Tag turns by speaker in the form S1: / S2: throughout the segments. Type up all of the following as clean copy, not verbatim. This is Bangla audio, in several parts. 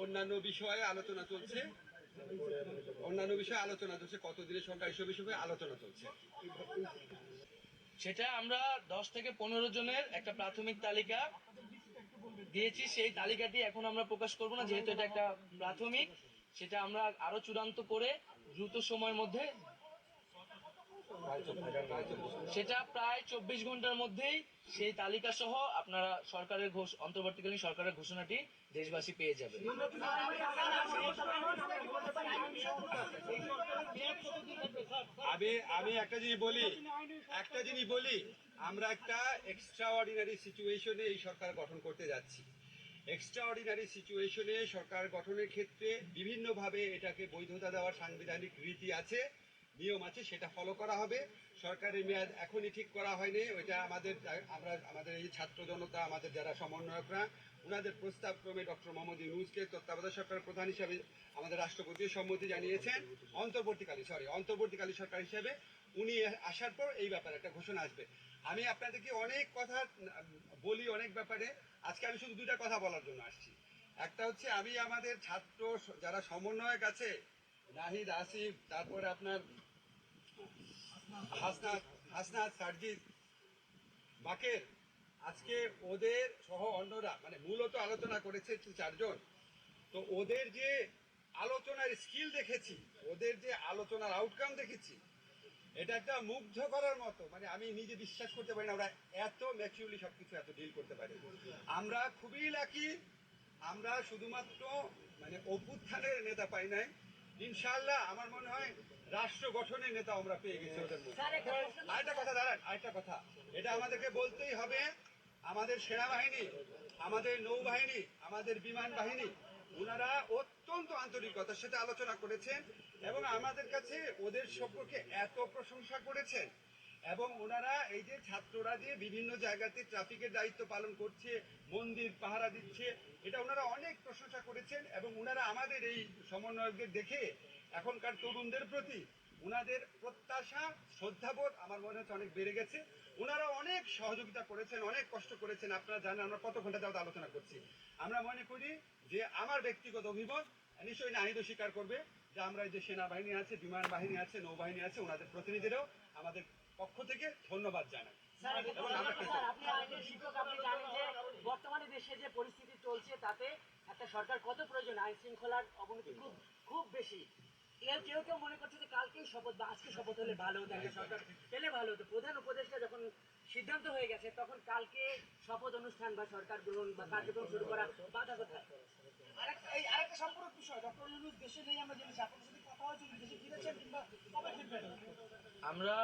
S1: অন্যান্য বিষয়ে আলোচনা চলছে, কতদিনের সংখ্যা এসব বিষয়ে আলোচনা চলছে।
S2: সেটা আমরা 10 থেকে 15 জনের একটা প্রাথমিক তালিকা দিয়েছি। সেই তালিকাটি এখন আমরা প্রকাশ করব না, যেহেতু এটা একটা প্রাথমিক। সেটা আমরা আরো চূড়ান্ত করে দ্রুত সময়ের মধ্যে, সেটা প্রায় 24 ঘন্টার মধ্যেই সেই তালিকা সহ আপনারা সরকারের অন্তর্বর্তীকালীন সরকারের ঘোষণাটি দেশবাসী পেয়ে যাবে।
S1: আমি একটা জিনিস বলি, আমরা একটা এক্সট্রা অর্ডিনারি সিচুয়েশনে এই সরকার গঠন করতে যাচ্ছি। এক্সট্রা অর্ডিনারি সিচুয়েশনে সরকার গঠনের ক্ষেত্রে বিভিন্নভাবে এটাকে বৈধতা দেওয়ার সাংবিধানিক রীতি আছে, নিয়ম আছে, সেটা ফলো করা হবে। সরকারের মেয়াদ এখনই ঠিক করা হয়নি, ওইটা আমাদের এই ছাত্র জনতা, আমাদের যারা সমন্বয়করা, ওনাদের প্রস্তাব ক্রমে ডক্টর মোহাম্মদ ইউনূসকে তত্ত্বাবধায়ক সরকারের প্রধান হিসাবে আমাদের রাষ্ট্রপতিও সম্মতি জানিয়েছেন। অন্তর্বর্তীকালীন সরকার হিসেবে উনি আসার পর এই ব্যাপারে একটা ঘোষণা আসবে। আমি আপনাদেরকে অনেক কথা বলি অনেক ব্যাপারে, আজকে আমি শুধু দুইটা কথা বলার জন্য আসছি। একটা হচ্ছে, আমি আমাদের ছাত্র যারা সমন্বয়ক আছে, নাহিদ, আসিফ, তারপরে আপনার হাসনাত, সারজিদ, বাকের, আজকে ওদের সহ অন্যরা, মানে মূলত আলোচনা করেছে 4 জন। তো ওদের যে আলোচনার স্কিল দেখেছি, ওদের যে আলোচনার আউটকাম দেখেছি, এটা একটা মুগ্ধ করার মতো। মানে আমি নিজে বিশ্বাস করতে পারি না ওরা এত ম্যাচিউরলি সবকিছু এত ডিল করতে পারে। আমরা খুবই লাকি, আমরা শুধুমাত্র মানে অভ্যুত্থানের নেতা পাই নাই, ইনশাআল্লাহ আমার মনে হয় রাষ্ট্র গঠনের নেতা আমরা পেয়ে গেছি ওদের মধ্যে। আরেকটা কথা, এটা আমাদেরকে বলতেই হবে, আমাদের সেনাবাহিনী, আমাদের নৌবাহিনী, আমাদের বিমান বাহিনী, ওনারা অত্যন্ত আন্তরিকতার সাথে আলোচনা করেছেন এবং আমাদের কাছে ওদের সম্পর্কে এত প্রশংসা করেছেন। এবং ওনারা এই যে ছাত্ররা যে বিভিন্ন জায়গাতে ট্রাফিকের দায়িত্ব পালন করছে, মন্দির পাহারা দিচ্ছে, এটা ওনারা অনেক প্রশংসা করেছেন। এবং ওনারা আমাদের এই সমন্বয়কদের দেখে এখনকার তরুণদের প্রতি ওনাদের প্রত্যাশা, শ্রদ্ধাবোধ আমার মনে হচ্ছে অনেক বেড়ে গেছে। ওনারা অনেক সহযোগিতা করেছেন, অনেক কষ্ট করেছেন। আপনারা জানেন আমরা কত ঘন্টা যাবত আলোচনা করছি। আমরা মনে করি যে, আমার ব্যক্তিগত অভিমত, নিশ্চয়ই নাহিদও স্বীকার করবে, যে আমরা এই যে সেনাবাহিনী আছে, বিমান বাহিনী আছে, নৌবাহিনী আছে, ওনাদের প্রতিনিধিরাও আমাদের পক্ষ থেকে ধন্যবাদ জানাই।
S3: আপনি আইনের শিক্ষক, আপনি জানেন যে বর্তমানে দেশে যে পরিস্থিতি চলছে তাতে একটা সরকার কত প্রয়োজন, আইন শৃঙ্খলার অবনতি খুব বেশি। কেউ মনে করছে যে কালকেই শপথ বা আজকে শপথ হলে ভালো হতো, একটা সরকার পেলে ভালো হতো। প্রধান উপদেষ্টা যখন সিদ্ধান্ত হয়ে গেছে, তখন কালকে শপথ অনুষ্ঠান বা সরকার গ্রহণ বা কার্যক্রম শুরু করা বাধা কোথায়? আরেকটা সম্পূরক বিষয়, ডক্টর ইউনূস দেশে নেই আমরা জেনেছি, আপনার সাথে কথা হয়েছে, দেশে ফিরেছেন কিংবা কবে ফিরবেন?
S2: আমরা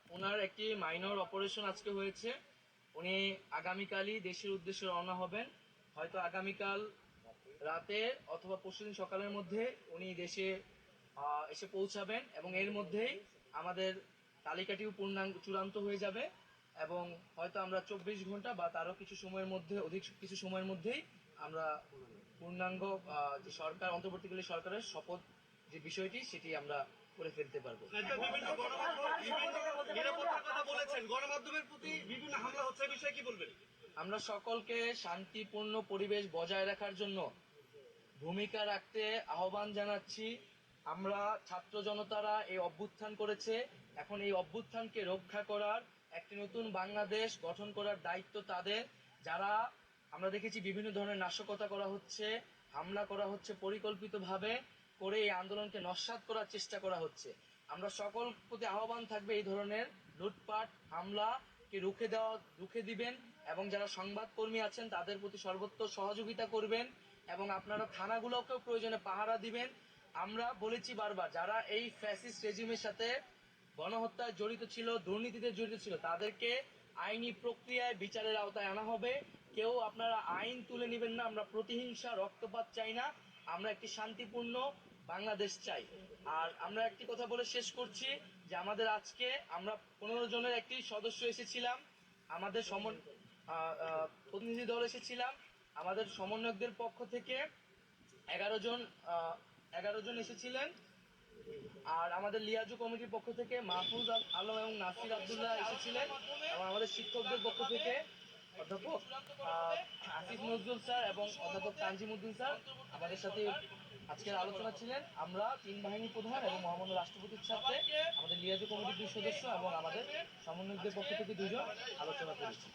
S2: ওনার একটি মাইনর অপারেশন আজকে হয়েছে, উনি আগামীকালই দেশের উদ্দেশ্যে রওনা হবেন। হয়তো আগামীকাল রাতে অথবা পরশুদিন সকালের মধ্যে উনি দেশে এসে পৌঁছাবেন এবং এর মধ্যেই আমাদের তালিকাটিও চূড়ান্ত হয়ে যাবে এবং হয়তো আমরা 24 ঘন্টা বা তারও কিছু সময়ের মধ্যে, অধিক কিছু সময়ের মধ্যেই আমরা পূর্ণাঙ্গ যে সরকার, অন্তর্বর্তীকালীন সরকারের শপথ যে বিষয়টি, সেটি আমরা করে ফেলতে পারবো।
S4: গণমাধ্যমের প্রতি বিভিন্ন হামলা হচ্ছে, বিষয়ে কি বলবেন?
S2: আমরা সকলকে শান্তিপূর্ণ পরিবেশ বজায় রাখার জন্য ভূমিকা রাখতে আহ্বান জানাচ্ছি। আমরা ছাত্র জনতারা এই অভ্যুত্থান করেছে, এখন এই অভ্যুত্থানকে রক্ষা করার, একটি নতুন বাংলাদেশ গঠন করার দায়িত্ব তাদের। যারা আমরা দেখেছি বিভিন্ন ধরনের নাশকতা করা হচ্ছে, হামলা করা হচ্ছে, পরিকল্পিতভাবে করে এই আন্দোলনকে নস্যাৎ করার চেষ্টা করা হচ্ছে। আমরা সকল প্রতি আহ্বান থাকবে এই ধরনের লুটপাট হামলাকে রুখে দিবেন এবং যারা সংবাদকর্মী আছেন তাদের প্রতি সর্বোচ্চ সহযোগিতা করবেন এবং আপনারা থানাগুলোকেও প্রয়োজনে পাহারা দিবেন। আমরা বলেছি বারবার, যারা এই ফ্যাসিস্ট রেজিমের সাথে গণহত্যায় জড়িত ছিল, দুর্নীতিতে জড়িত ছিল, তাদেরকে আইনি প্রক্রিয়ায় বিচারের আওতায় আনা হবে। কেউ আপনারা আইন তুলে নেবেন না। আমরা প্রতিহিংসা, রক্তপাত চাই না, আমরা একটি শান্তিপূর্ণ বাংলাদেশ চাই। আর আমরা একটি কথা বলে শেষ করছি, যে আমাদের আজকে আমরা 15 জনের একটি সদস্য এসেছিলাম, আমাদের প্রতিনিধি দল এসেছিলাম, আমাদের সমন্বয়কদের পক্ষ থেকে 11 জন এসেছিলেন, আর আমাদের লিয়াজু কমিটির পক্ষ থেকে মাহফুজ আলম এবং নাসির আব্দুল্লাহ এসেছিলেন, এবং আমাদের শিক্ষকদের পক্ষ থেকে অধ্যাপক আসিফ নজরুল স্যার এবং অধ্যাপক তানজিমউদ্দিন স্যার আমাদের সাথে আজকের আলোচনা ছিলেন। আমরা 3 বাহিনী প্রধান এবং মহামান্য রাষ্ট্রপতির সাথে আমাদের লিয়াজু কমিটির 2 সদস্য এবং আমাদের সমন্বয়কদের পক্ষ থেকে 2 জন আলোচনা করেছি।